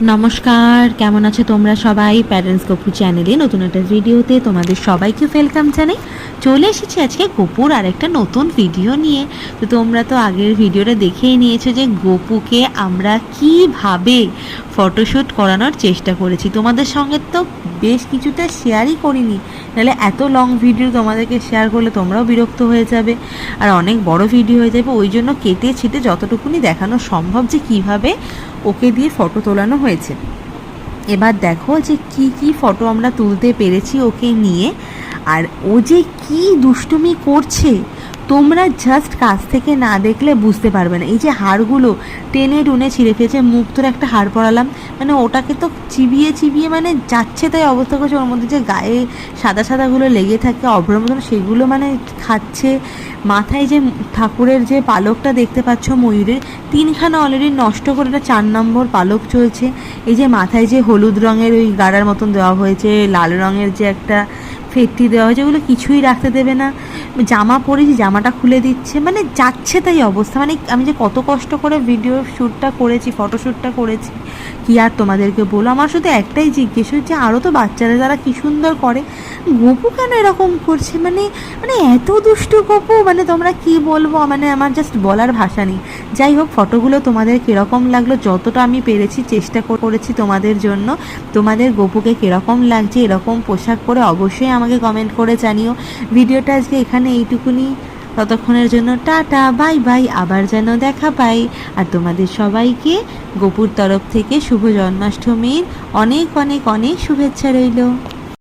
নমস্কার, কেমন আছো তোমরা সবাই? প্যারেন্টস গপু চ্যানেলে নতুন একটা ভিডিওতে তোমাদের সবাইকে ওয়েলকাম জানাই। চলে এসেছি আজকে গপুর আরেকটা নতুন ভিডিও নিয়ে। তো তোমরা তো আগের ভিডিওটা দেখেই নিয়েছো যে গপুকে আমরা কিভাবে ফটোশ্যুট করানোর চেষ্টা করেছি। তোমাদের সঙ্গে তো বেশ কিছুটা শেয়ারই করিনি, নাহলে এত লং ভিডিও তোমাদেরকে শেয়ার করলে তোমরাও বিরক্ত হয়ে যাবে আর অনেক বড় ভিডিও হয়ে যাবে। ওই জন্য কেটে ছিটে যতটুকুনি দেখানো সম্ভব যে কিভাবে ওকে দিয়ে ফটো তোলানো হয়েছে। এবার দেখো যে কি কি ফটো আমরা তুলতে পেরেছি ওকে নিয়ে, আর ও যে কি দুষ্টুমি করছে তোমরা জাস্ট কাছ থেকে না দেখলে বুঝতে পারবে না। এই যে হাড়গুলো টেনে টুনে ছিঁড়ে ফেলেছে, মুখ তোর একটা হাড় পরালাম, মানে ওটাকে তো চিবিয়ে চিবিয়ে মানে যাচ্ছে তাই অবস্থা করছে। ওর মধ্যে যে গায়ে সাদা সাদাগুলো লেগে থাকে অভ্র মতন, সেগুলো মানে খাচ্ছে। মাথায় যে ঠাকুরের যে পালকটা দেখতে পাচ্ছ ময়ূরের, তিনখানা অলরেডি নষ্ট করে এটা 4 নম্বর পালক চলছে। এই যে মাথায় যে হলুদ রঙের ওই গাড়ার মতন দেওয়া হয়েছে, লাল রঙের যে একটা ফেটটি দেওয়া হয়েছে, ওগুলো কিছুই রাখতে দেবে না। জামা পরেছি, জামাটা খুলে দিচ্ছে, মানে যাচ্ছে তাই অবস্থা। মানে আমি যে কত কষ্ট করে ভিডিও শ্যুটটা করেছি, ফটোশ্যুটটা করেছি, কি আর তোমাদেরকে বলো। আমার শুধু একটাই জিজ্ঞেস হচ্ছে, আরও তো বাচ্চারা যারা কী সুন্দর করে, গপু কেন এরকম করছে? মানে মানে এত দুষ্টু গপু, মানে তোমরা কি বলবো, মানে আমার জাস্ট বলার ভাষা নেই। যাই হোক, ফটোগুলো তোমাদের কীরকম লাগলো, যতটা আমি পেরেছি চেষ্টা করেছি তোমাদের জন্য। তোমাদের গপুকে কীরকম লাগছে এরকম পোশাক পরে অবশ্যই আমাকে কমেন্ট করে জানিও। ভিডিওটা আজকে এখানে এইটুকুনি। ততক্ষণের জন্য টাটা, বাই বাই, আবার যেন দেখা পাই। আর তোমাদের সবাইকে গপুর তরফ থেকে শুভ জন্মাষ্টমীর অনেক অনেক অনেক শুভেচ্ছা রইল।